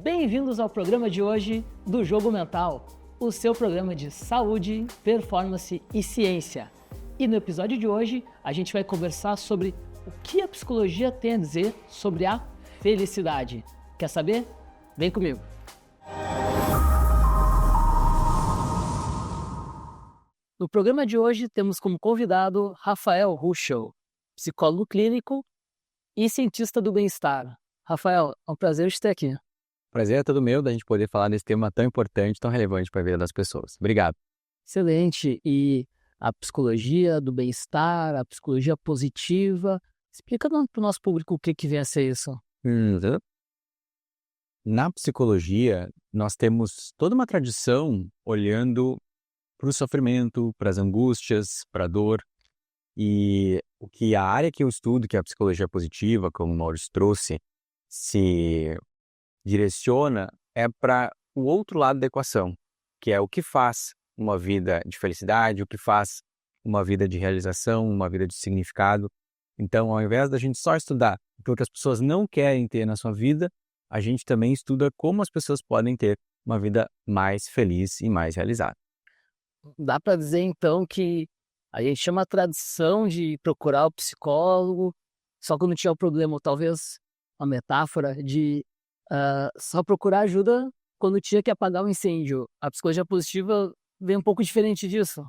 Bem-vindos ao programa de hoje do Jogo Mental, o seu programa de saúde, performance e ciência. E no episódio de hoje, a gente vai conversar sobre o que a psicologia tem a dizer sobre a felicidade. Quer saber? Vem comigo! No programa de hoje, temos como convidado Rafael Ruschel, psicólogo clínico e cientista do bem-estar. Rafael, é um prazer te ter aqui. Prazer é todo meu da gente poder falar desse tema tão importante, tão relevante para a vida das pessoas. Obrigado. Excelente. E a psicologia do bem-estar, a psicologia positiva. Explica para o nosso público o que vem a ser isso. Na psicologia, nós temos toda uma tradição olhando para o sofrimento, para as angústias, para a dor. E o que a área que eu estudo, que é a psicologia positiva, como o Maurício trouxe, se direciona é para o outro lado da equação, que é o que faz uma vida de felicidade, o que faz uma vida de realização, uma vida de significado. Então, ao invés da gente só estudar o que as pessoas não querem ter na sua vida, a gente também estuda como as pessoas podem ter uma vida mais feliz e mais realizada. Dá para dizer, então, que a gente chama a tradição de procurar o psicólogo só quando tinha o problema, ou talvez uma metáfora de só procurar ajuda quando tinha que apagar o incêndio. A psicologia positiva vem um pouco diferente disso.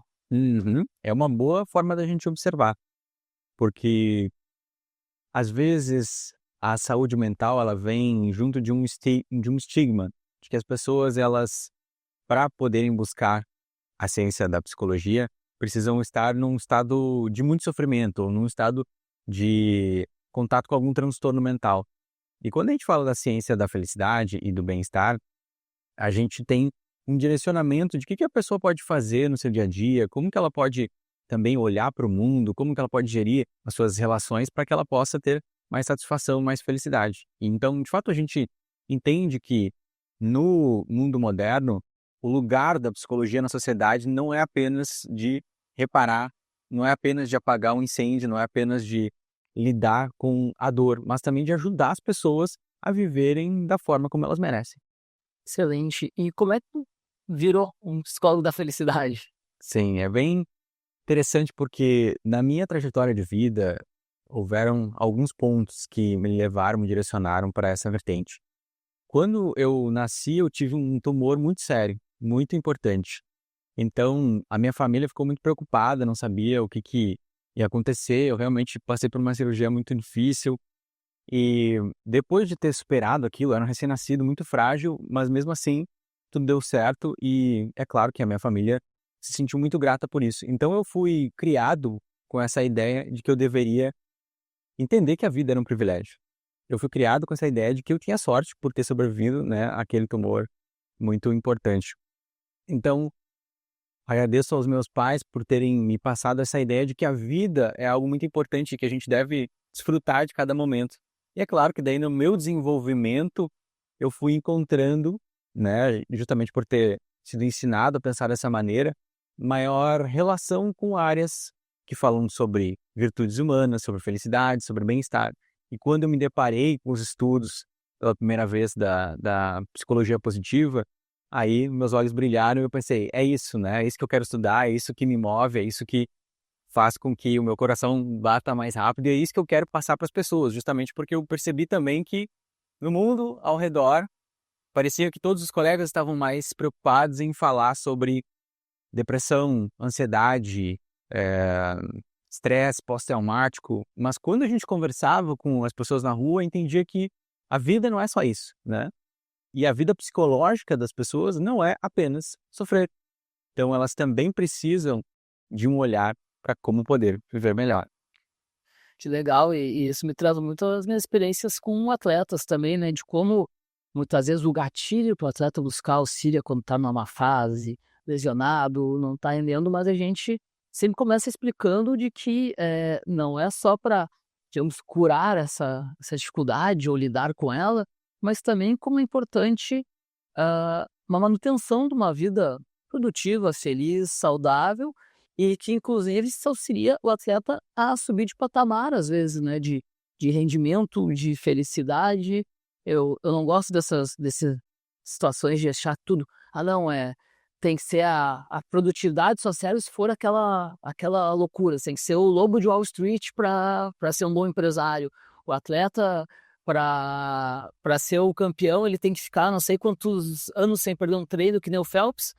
É uma boa forma da gente observar, porque às vezes a saúde mental ela vem junto de um estigma, de que as pessoas, elas, para poderem buscar a ciência da psicologia, precisam estar num estado de muito sofrimento, ou num estado de contato com algum transtorno mental. E quando a gente fala da ciência da felicidade e do bem-estar, a gente tem um direcionamento de o que a pessoa pode fazer no seu dia a dia, como que ela pode também olhar para o mundo, como que ela pode gerir as suas relações para que ela possa ter mais satisfação, mais felicidade. E então, de fato, a gente entende que no mundo moderno, o lugar da psicologia na sociedade não é apenas de reparar, não é apenas de apagar um incêndio, não é apenas de lidar com a dor, mas também de ajudar as pessoas a viverem da forma como elas merecem. Excelente. E como é que tu virou um psicólogo da felicidade? Sim, é bem interessante porque na minha trajetória de vida houveram alguns pontos que me levaram, me direcionaram para essa vertente. Quando eu nasci, eu tive um tumor muito sério, muito importante. Então, a minha família ficou muito preocupada, não sabia o que ia acontecer. Eu realmente passei por uma cirurgia muito difícil. E depois de ter superado aquilo, eu era um recém-nascido muito frágil, mas mesmo assim, tudo deu certo. E é claro que a minha família se sentiu muito grata por isso. Então, eu fui criado com essa ideia de que eu deveria entender que a vida era um privilégio. Eu fui criado com essa ideia de que eu tinha sorte por ter sobrevivido, né, àquele tumor muito importante. Então, agradeço aos meus pais por terem me passado essa ideia de que a vida é algo muito importante e que a gente deve desfrutar de cada momento. E é claro que daí no meu desenvolvimento eu fui encontrando, né, justamente por ter sido ensinado a pensar dessa maneira, maior relação com áreas que falam sobre virtudes humanas, sobre felicidade, sobre bem-estar. E quando eu me deparei com os estudos pela primeira vez da psicologia positiva, aí meus olhos brilharam e eu pensei, é isso, né? É isso que eu quero estudar, é isso que me move, é isso que faz com que o meu coração bata mais rápido e é isso que eu quero passar para as pessoas, justamente porque eu percebi também que no mundo ao redor parecia que todos os colegas estavam mais preocupados em falar sobre depressão, ansiedade, estresse pós-traumático, mas quando a gente conversava com as pessoas na rua, eu entendia que a vida não é só isso, né? E a vida psicológica das pessoas não é apenas sofrer. Então, elas também precisam de um olhar para como poder viver melhor. Que legal, e isso me traz muito as minhas experiências com atletas também, né? De como muitas vezes o gatilho para o atleta buscar auxílio quando está numa fase, lesionado, não está rendendo, mas a gente sempre começa explicando de que não é só para, digamos, curar essa dificuldade ou lidar com ela, mas também como é importante uma manutenção de uma vida produtiva, feliz, saudável, e que inclusive isso auxilia o atleta a subir de patamar, às vezes, né, de rendimento, de felicidade. Eu não gosto situações de achar tudo, não, tem que ser a produtividade só serve se for aquela loucura, tem que ser o lobo de Wall Street para ser um bom empresário. O atleta, para ser o campeão, ele tem que ficar não sei quantos anos sem perder um treino, que nem o Phelps,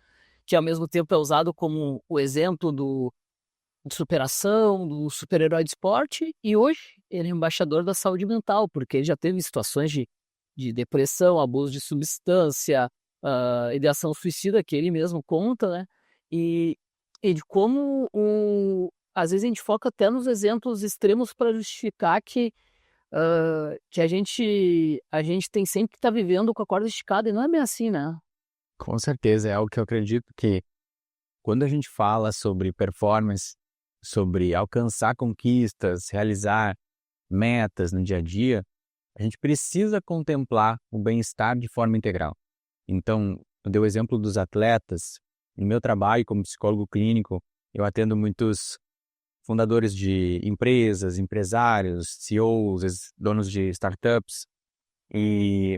que ao mesmo tempo é usado como o exemplo de superação, do super-herói de esporte, e hoje ele é embaixador da saúde mental, porque ele já teve situações de depressão, abuso de substância, ideação suicida, que ele mesmo conta, né? E de como às vezes a gente foca até nos exemplos extremos para justificar que a gente tem sempre que estar vivendo com a corda esticada, e não é bem assim, né? Com certeza, é algo que eu acredito que quando a gente fala sobre performance, sobre alcançar conquistas, realizar metas no dia a dia, a gente precisa contemplar o bem-estar de forma integral. Então, eu dei o exemplo dos atletas. No meu trabalho como psicólogo clínico, eu atendo muitos fundadores de empresas, empresários, CEOs, donos de startups. E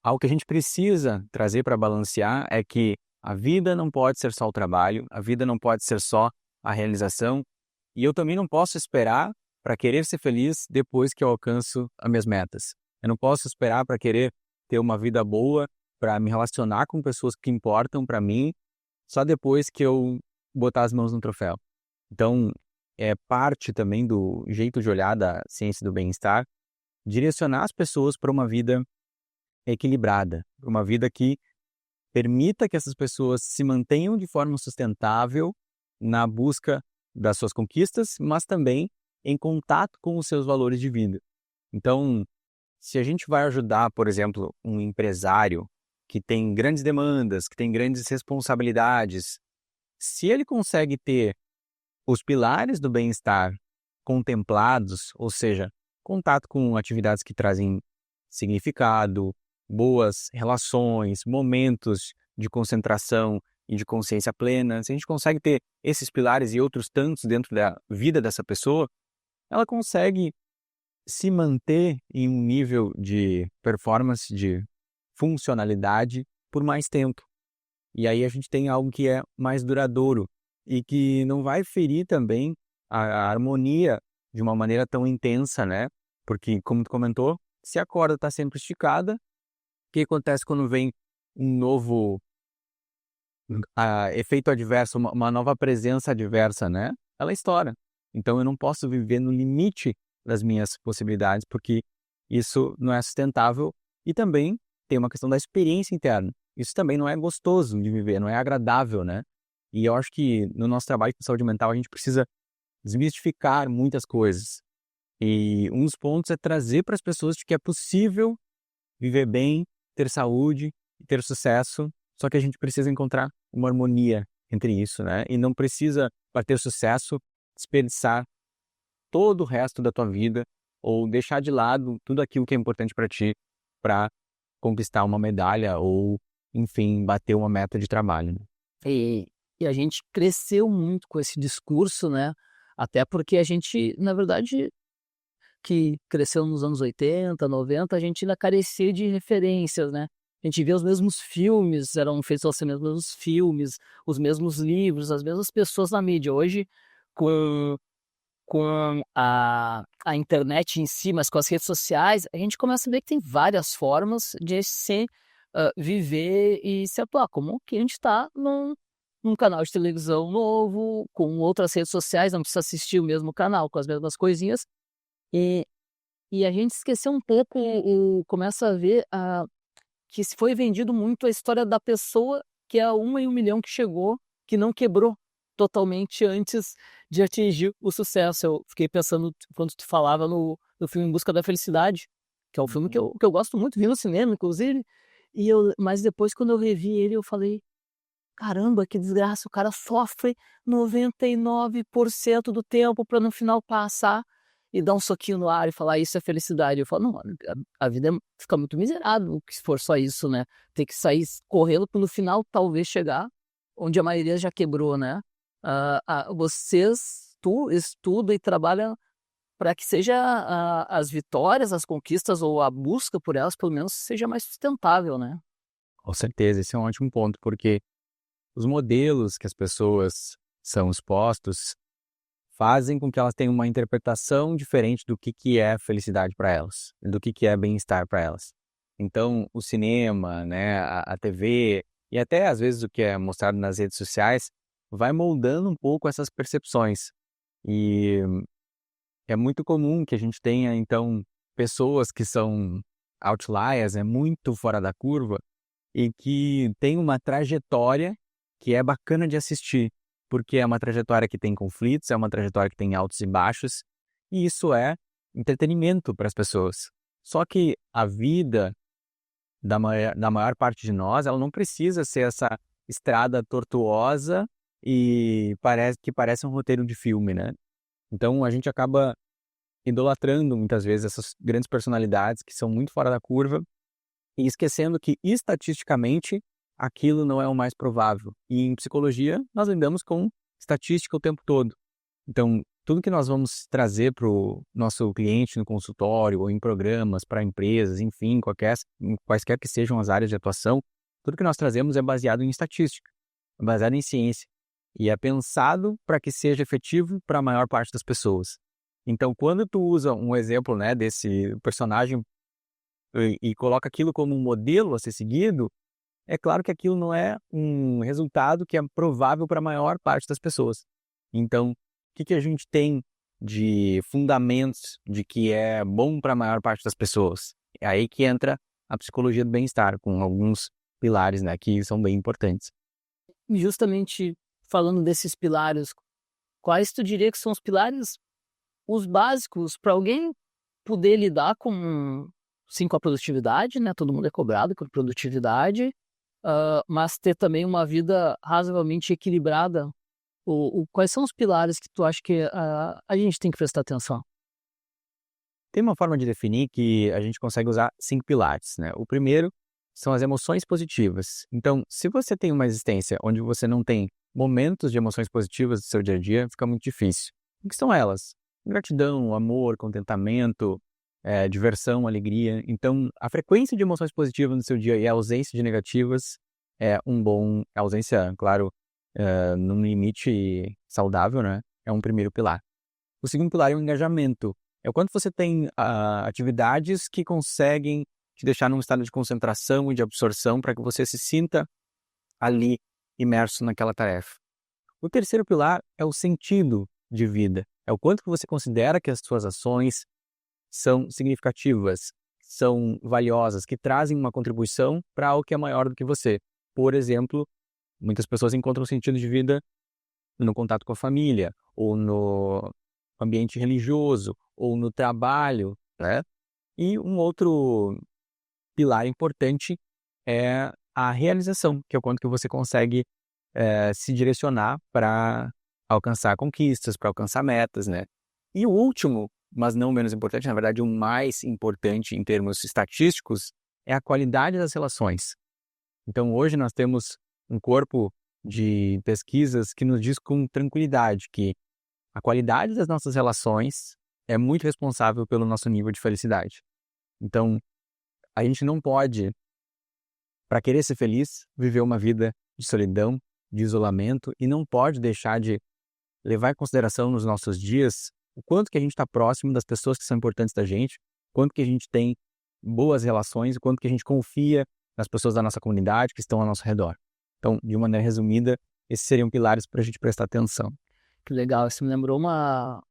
algo que a gente precisa trazer para balancear é que a vida não pode ser só o trabalho, a vida não pode ser só a realização, e eu também não posso esperar para querer ser feliz depois que eu alcanço as minhas metas. Eu não posso esperar para querer ter uma vida boa, para me relacionar com pessoas que importam para mim, só depois que eu botar as mãos no troféu. Então, é parte também do jeito de olhar da ciência do bem-estar, direcionar as pessoas para uma vida equilibrada, para uma vida que permita que essas pessoas se mantenham de forma sustentável na busca das suas conquistas, mas também em contato com os seus valores de vida. Então, se a gente vai ajudar, por exemplo, um empresário que tem grandes demandas, que tem grandes responsabilidades, se ele consegue ter os pilares do bem-estar contemplados, ou seja, contato com atividades que trazem significado, boas relações, momentos de concentração e de consciência plena, se a gente consegue ter esses pilares e outros tantos dentro da vida dessa pessoa, ela consegue se manter em um nível de performance, de funcionalidade por mais tempo. E aí a gente tem algo que é mais duradouro e que não vai ferir também a harmonia de uma maneira tão intensa, né? Porque, como tu comentou, se a corda está sempre esticada, o que acontece quando vem um novo efeito adverso, uma nova presença adversa, né? Ela estoura. Então eu não posso viver no limite das minhas possibilidades, porque isso não é sustentável e também tem uma questão da experiência interna. Isso também não é gostoso de viver, não é agradável, né? E eu acho que no nosso trabalho com saúde mental a gente precisa desmistificar muitas coisas. E um dos pontos é trazer para as pessoas de que é possível viver bem, ter saúde e ter sucesso, só que a gente precisa encontrar uma harmonia entre isso, né? E não precisa, para ter sucesso, desperdiçar todo o resto da tua vida ou deixar de lado tudo aquilo que é importante para ti para conquistar uma medalha ou, enfim, bater uma meta de trabalho, né? E a gente cresceu muito com esse discurso, né? Até porque a gente, na verdade, que cresceu nos anos 80, 90, a gente ainda carecia de referências, né? A gente via os mesmos filmes, eram feitos os mesmos filmes, os mesmos livros, as mesmas pessoas na mídia. Hoje, com a internet em si, mas com as redes sociais, a gente começa a ver que tem várias formas de se viver e se atuar, como que a gente está num canal de televisão novo, com outras redes sociais, não precisa assistir o mesmo canal, com as mesmas coisinhas, e, e a gente esqueceu um pouco, começa a ver que se foi vendido muito a história da pessoa que é a 1 em 1 milhão que chegou, que não quebrou totalmente antes de atingir o sucesso. Eu fiquei pensando quando tu falava no filme Em Busca da Felicidade, que é um filme que eu gosto muito, vi no cinema, inclusive, mas depois quando eu revi ele, eu falei, caramba, que desgraça, o cara sofre 99% do tempo para no final passar e dar um soquinho no ar e falar isso é felicidade. Eu falo, não, a vida fica muito miserável se for só isso, né? Tem que sair correndo para no final talvez chegar onde a maioria já quebrou, né? Tu estuda e trabalha para que seja as vitórias, as conquistas ou a busca por elas, pelo menos, seja mais sustentável, né? Com certeza, esse é um ótimo ponto, porque os modelos que as pessoas são expostos fazem com que elas tenham uma interpretação diferente do que é felicidade para elas, do que é bem-estar para elas. Então, o cinema, né, a TV e até às vezes o que é mostrado nas redes sociais vai moldando um pouco essas percepções. E é muito comum que a gente tenha, então, pessoas que são outliers, muito fora da curva, e que têm uma trajetória que é bacana de assistir, porque é uma trajetória que tem conflitos, é uma trajetória que tem altos e baixos, e isso é entretenimento para as pessoas. Só que a vida da maior parte de nós, ela não precisa ser essa estrada tortuosa e parece um roteiro de filme, né? Então a gente acaba idolatrando muitas vezes essas grandes personalidades que são muito fora da curva e esquecendo que estatisticamente aquilo não é o mais provável. E em psicologia nós lidamos com estatística o tempo todo. Então tudo que nós vamos trazer para o nosso cliente no consultório ou em programas para empresas, enfim, quaisquer que sejam as áreas de atuação, tudo que nós trazemos é baseado em estatística, é baseado em ciência e é pensado para que seja efetivo para a maior parte das pessoas. Então, quando tu usa um exemplo, né, desse personagem e coloca aquilo como um modelo a ser seguido, é claro que aquilo não é um resultado que é provável para a maior parte das pessoas. Então, o que a gente tem de fundamentos de que é bom para a maior parte das pessoas? É aí que entra a psicologia do bem-estar, com alguns pilares, né, que são bem importantes. E justamente falando desses pilares, quais tu diria que são os pilares, os básicos para alguém poder lidar com, sim, com a produtividade, né? Todo mundo é cobrado por produtividade, mas ter também uma vida razoavelmente equilibrada. Quais são os pilares que tu acha que a gente tem que prestar atenção? Tem uma forma de definir que a gente consegue usar 5 pilares, né? O primeiro são as emoções positivas. Então, se você tem uma existência onde você não tem momentos de emoções positivas no seu dia a dia, fica muito difícil. O que são elas? Gratidão, amor, contentamento, diversão, alegria. Então, a frequência de emoções positivas no seu dia e a ausência de negativas é a ausência, claro, num limite saudável, né? É um primeiro pilar. O segundo pilar é o engajamento. É o quanto você tem atividades que conseguem te deixar num estado de concentração e de absorção para que você se sinta ali imerso naquela tarefa. O terceiro pilar é o sentido de vida. É o quanto que você considera que as suas ações são significativas, são valiosas, que trazem uma contribuição para algo que é maior do que você. Por exemplo, muitas pessoas encontram sentido de vida no contato com a família, ou no ambiente religioso, ou no trabalho, né? E um outro pilar importante é a realização, que é o quanto que você consegue se direcionar para alcançar conquistas, para alcançar metas, né? E o último, mas não menos importante, na verdade o mais importante em termos estatísticos, é a qualidade das relações. Então hoje nós temos um corpo de pesquisas que nos diz com tranquilidade que a qualidade das nossas relações é muito responsável pelo nosso nível de felicidade. Então, a gente não pode, para querer ser feliz, viver uma vida de solidão, de isolamento e não pode deixar de levar em consideração nos nossos dias o quanto que a gente está próximo das pessoas que são importantes da gente, quanto que a gente tem boas relações, o quanto que a gente confia nas pessoas da nossa comunidade que estão ao nosso redor. Então, de maneira resumida, esses seriam pilares para a gente prestar atenção. Que legal, isso me lembrou uma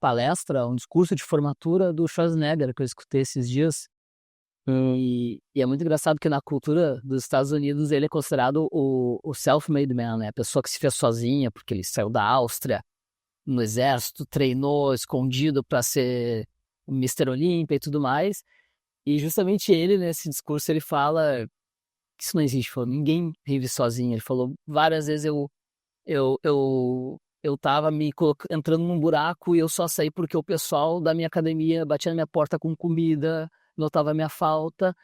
palestra, um discurso de formatura do Schwarzenegger que eu escutei esses dias. E é muito engraçado que na cultura dos Estados Unidos ele é considerado o self-made man, né? A pessoa que se fez sozinha, porque ele saiu da Áustria, no exército, treinou escondido para ser o Mr. Olímpia e tudo mais. E justamente ele, nesse discurso, ele fala que isso não existe. Falou, ninguém vive sozinho. Ele falou, várias vezes eu tava entrando num buraco e eu só saí porque o pessoal da minha academia batia na minha porta com comida, notava a minha falta.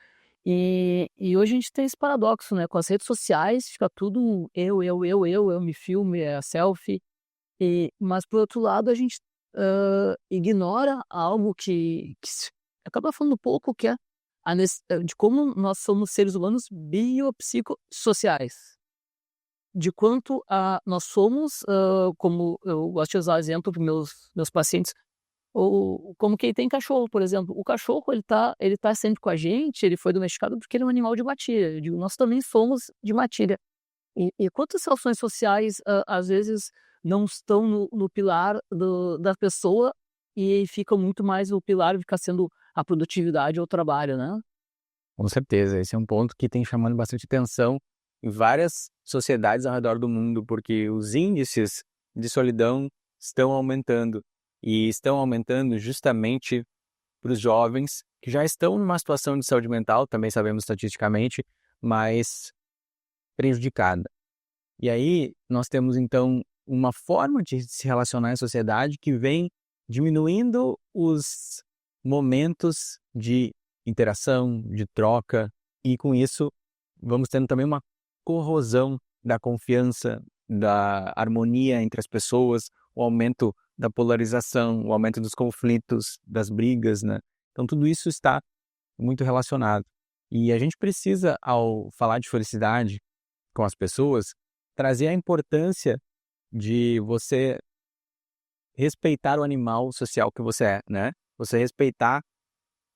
E hoje a gente tem esse paradoxo, né? Com as redes sociais, fica tudo eu me filmo, é a selfie. Mas, por outro lado, a gente ignora algo que acaba falando pouco, que é de como nós somos seres humanos biopsicossociais, de quanto nós somos, como eu gosto de usar o exemplo para meus pacientes, como quem tem cachorro, por exemplo. O cachorro, ele tá sempre com a gente, ele foi domesticado porque ele é um animal de matilha. Eu digo, nós também somos de matilha. E quantas relações sociais, às vezes, não estão no pilar da pessoa e fica muito mais o pilar ficar sendo a produtividade ou o trabalho, né? Com certeza, esse é um ponto que tem chamando bastante atenção em várias sociedades ao redor do mundo, porque os índices de solidão estão aumentando, e estão aumentando justamente para os jovens que já estão numa situação de saúde mental, também sabemos estatisticamente, mais prejudicada. E aí nós temos então uma forma de se relacionar em sociedade que vem diminuindo os momentos de interação, de troca, e com isso vamos tendo também uma corrosão da confiança, da harmonia entre as pessoas, o aumento da polarização, o aumento dos conflitos, das brigas, né? Então tudo isso está muito relacionado. E a gente precisa, ao falar de felicidade com as pessoas, trazer a importância de você respeitar o animal social que você é, né? Você respeitar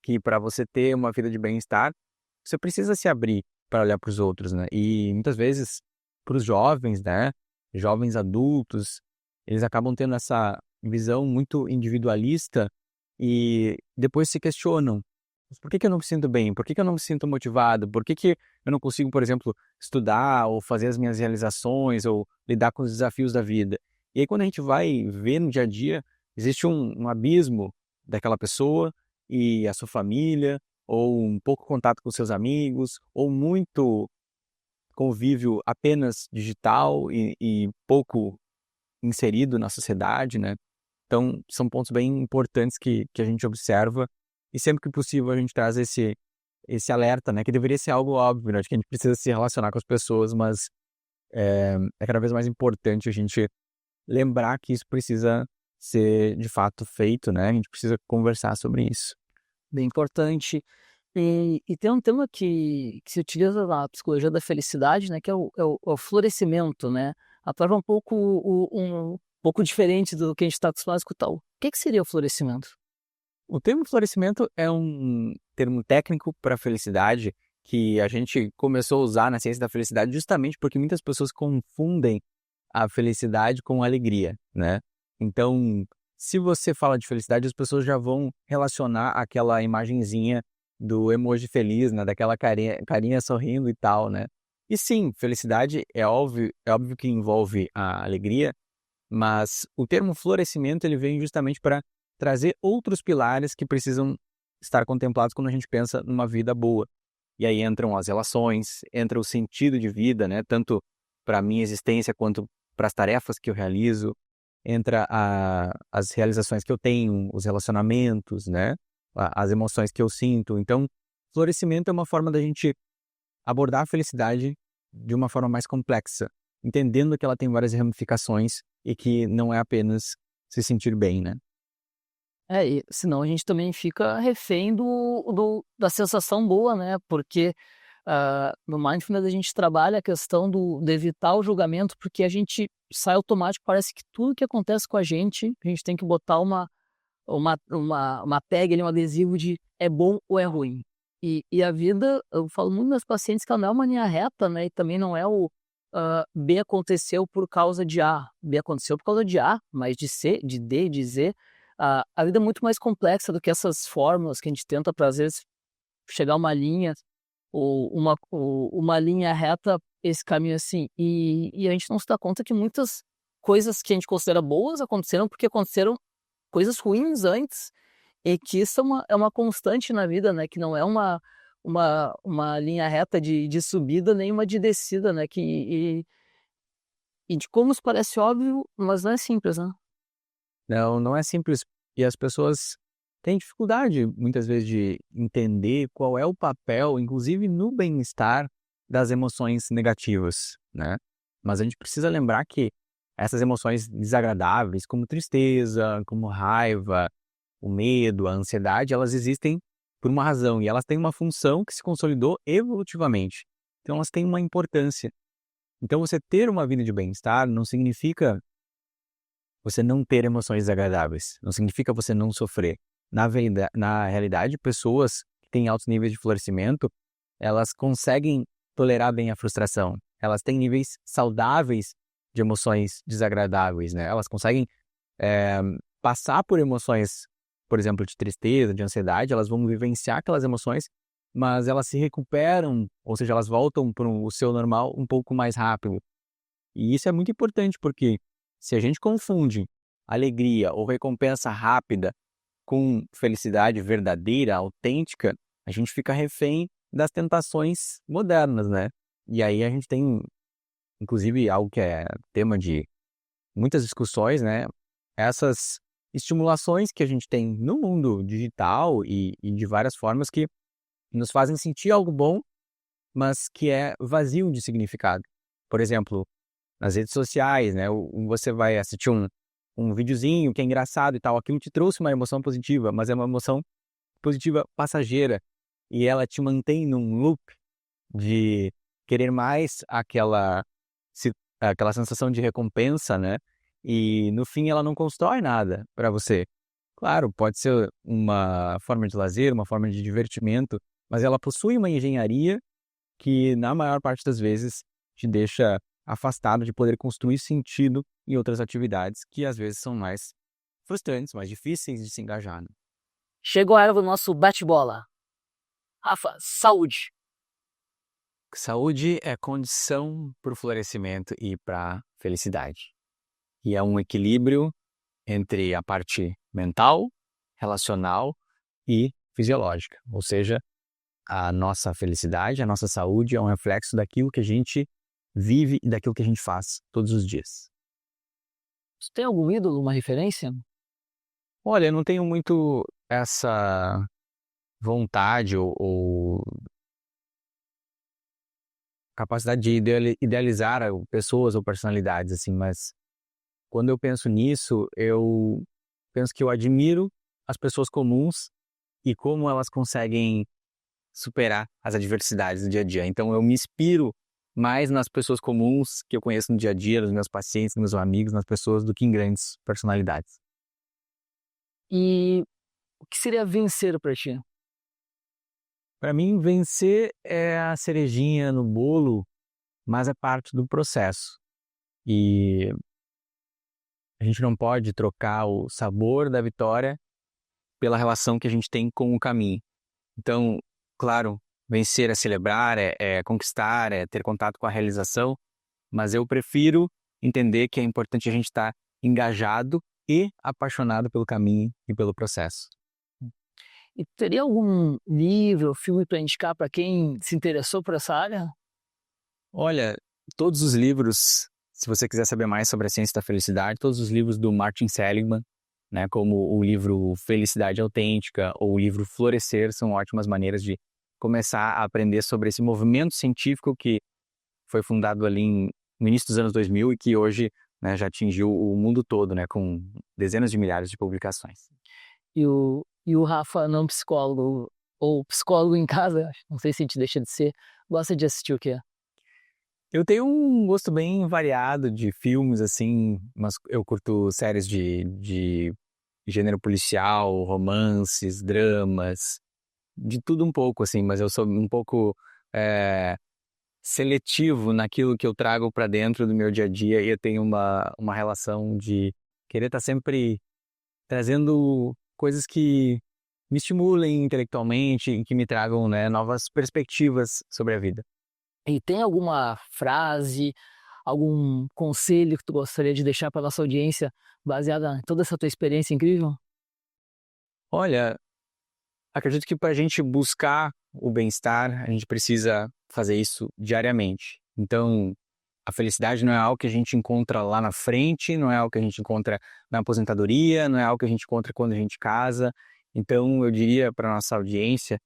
que para você ter uma vida de bem-estar, você precisa se abrir para olhar para os outros, né? E muitas vezes, para os jovens, né? Jovens adultos, eles acabam tendo essa visão muito individualista e depois se questionam: mas por que que eu não me sinto bem? Por que que eu não me sinto motivado? Por que que eu não consigo, por exemplo, estudar ou fazer as minhas realizações ou lidar com os desafios da vida? E aí, quando a gente vai ver no dia a dia, existe um abismo daquela pessoa e a sua família, ou um pouco contato com seus amigos, ou muito convívio apenas digital e pouco inserido na sociedade, né? Então, são pontos bem importantes que a gente observa e sempre que possível a gente traz esse alerta, né? Que deveria ser algo óbvio, né? De que a gente precisa se relacionar com as pessoas, mas é cada vez mais importante a gente lembrar que isso precisa ser de fato feito, né? A gente precisa conversar sobre isso. Bem importante. E tem um tema que se utiliza na psicologia da felicidade, né, que é o florescimento, né? A palavra é um pouco diferente do que a gente está acostumado a escutar. O que seria o florescimento? O termo florescimento é um termo técnico para felicidade que a gente começou a usar na ciência da felicidade justamente porque muitas pessoas confundem a felicidade com a alegria, né? Então, se você fala de felicidade, as pessoas já vão relacionar aquela imagenzinha do emoji feliz, né? Daquela carinha sorrindo e tal, né? E sim, felicidade é óbvio que envolve a alegria, mas o termo florescimento ele vem justamente para trazer outros pilares que precisam estar contemplados quando a gente pensa numa vida boa. E aí entram as relações, entra o sentido de vida, né? Tanto para a minha existência quanto para as tarefas que eu realizo, entra as realizações que eu tenho, os relacionamentos, né? As emoções que eu sinto. Então, florescimento é uma forma da gente abordar a felicidade de uma forma mais complexa, entendendo que ela tem várias ramificações e que não é apenas se sentir bem, né? E senão a gente também fica refém da sensação boa, né? Porque no Mindfulness a gente trabalha a questão de evitar o julgamento, porque a gente sai automático, parece que tudo que acontece com a gente tem que botar uma tag ali, um adesivo de é bom ou é ruim. E a vida, eu falo muito nas pacientes que ela não é uma linha reta, né? E também não é B aconteceu por causa de A, B aconteceu por causa de A, mas de C, de D, de Z. A vida é muito mais complexa do que essas fórmulas que a gente tenta, para às vezes, chegar a uma linha ou uma linha reta, esse caminho assim. E a gente não se dá conta que muitas coisas que a gente considera boas aconteceram porque aconteceram coisas ruins antes, e que isso é uma constante na vida, né? Que não é uma linha reta de subida, nem uma de descida, né? E de como isso parece óbvio, mas não é simples, né? Não, não é simples. E as pessoas têm dificuldade, muitas vezes, de entender qual é o papel, inclusive no bem-estar, das emoções negativas, né? Mas a gente precisa lembrar que essas emoções desagradáveis, como tristeza, como raiva, o medo, a ansiedade, elas existem por uma razão, e elas têm uma função que se consolidou evolutivamente. Então elas têm uma importância. Então você ter uma vida de bem-estar não significa você não ter emoções desagradáveis, não significa você não sofrer. Na realidade, pessoas que têm altos níveis de florescimento, elas conseguem tolerar bem a frustração. Elas têm níveis saudáveis de emoções desagradáveis, né? Elas conseguem passar por emoções, por exemplo, de tristeza, de ansiedade, elas vão vivenciar aquelas emoções, mas elas se recuperam, ou seja, elas voltam para o seu normal um pouco mais rápido. E isso é muito importante, porque se a gente confunde alegria ou recompensa rápida com felicidade verdadeira, autêntica, a gente fica refém das tentações modernas, né? E aí a gente tem, inclusive, algo que é tema de muitas discussões, né? Essas estimulações que a gente tem no mundo digital e de várias formas que nos fazem sentir algo bom, mas que é vazio de significado. Por exemplo, nas redes sociais, né? Você vai assistir um videozinho que é engraçado e tal, aquilo te trouxe uma emoção positiva, mas é uma emoção positiva passageira e ela te mantém num loop de querer mais aquela sensação de recompensa, né? E no fim ela não constrói nada para você. Claro, pode ser uma forma de lazer, uma forma de divertimento, mas ela possui uma engenharia que, na maior parte das vezes, te deixa afastado de poder construir sentido em outras atividades que, às vezes, são mais frustrantes, mais difíceis de se engajar, né? Chegou a hora do nosso bate-bola. Rafa, saúde. Saúde é condição para o florescimento e para a felicidade. E é um equilíbrio entre a parte mental, relacional e fisiológica. Ou seja, a nossa felicidade, a nossa saúde é um reflexo daquilo que a gente vive e daquilo que a gente faz todos os dias. Você tem algum ídolo, uma referência? Olha, eu não tenho muito essa vontade ou capacidade de idealizar pessoas ou personalidades, assim, mas quando eu penso nisso, eu penso que eu admiro as pessoas comuns e como elas conseguem superar as adversidades do dia a dia. Então eu me inspiro mais nas pessoas comuns que eu conheço no dia a dia, nos meus pacientes, nos meus amigos, nas pessoas, do que em grandes personalidades. E o que seria vencer para ti? Para mim, vencer é a cerejinha no bolo, mas é parte do processo. E a gente não pode trocar o sabor da vitória pela relação que a gente tem com o caminho. Então, claro, vencer é celebrar, é conquistar, é ter contato com a realização, mas eu prefiro entender que é importante a gente estar engajado e apaixonado pelo caminho e pelo processo. E teria algum livro, filme para indicar para quem se interessou por essa área? Olha, todos os livros, se você quiser saber mais sobre a ciência da felicidade, todos os livros do Martin Seligman, né, como o livro Felicidade Autêntica ou o livro Florescer, são ótimas maneiras de começar a aprender sobre esse movimento científico que foi fundado ali no início dos anos 2000 e que hoje, né, já atingiu o mundo todo, né, com dezenas de milhares de publicações. E o Rafa, não psicólogo, ou psicólogo em casa, não sei se a gente deixa de ser, gosta de assistir o quê? Eu tenho um gosto bem variado de filmes, assim, mas eu curto séries de gênero policial, romances, dramas, de tudo um pouco, assim, mas eu sou um pouco seletivo naquilo que eu trago para dentro do meu dia a dia e eu tenho uma relação de querer estar sempre trazendo coisas que me estimulem intelectualmente e que me tragam, né, novas perspectivas sobre a vida. E tem alguma frase, algum conselho que tu gostaria de deixar para nossa audiência, baseada em toda essa tua experiência incrível? Olha, acredito que para a gente buscar o bem-estar, a gente precisa fazer isso diariamente. Então, a felicidade não é algo que a gente encontra lá na frente, não é algo que a gente encontra na aposentadoria, não é algo que a gente encontra quando a gente casa. Então, eu diria para nossa audiência,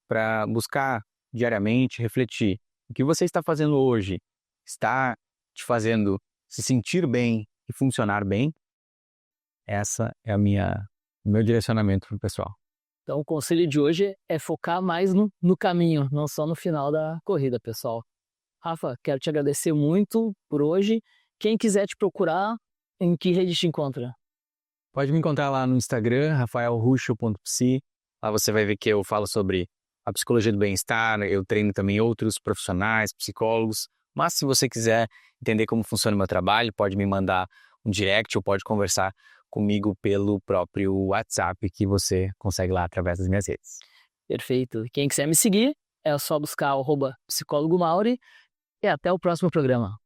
para buscar diariamente, refletir. O que você está fazendo hoje está te fazendo se sentir bem e funcionar bem? Essa é o meu direcionamento para o pessoal. Então, o conselho de hoje é focar mais no caminho, não só no final da corrida, pessoal. Rafa, quero te agradecer muito por hoje. Quem quiser te procurar, em que rede te encontra? Pode me encontrar lá no Instagram, rafaelruxo.psi. Lá você vai ver que eu falo sobre a psicologia do bem-estar, eu treino também outros profissionais, psicólogos. Mas se você quiser entender como funciona o meu trabalho, pode me mandar um direct ou pode conversar comigo pelo próprio WhatsApp que você consegue lá através das minhas redes. Perfeito. Quem quiser me seguir, é só buscar @psicólogo Mauri e até o próximo programa.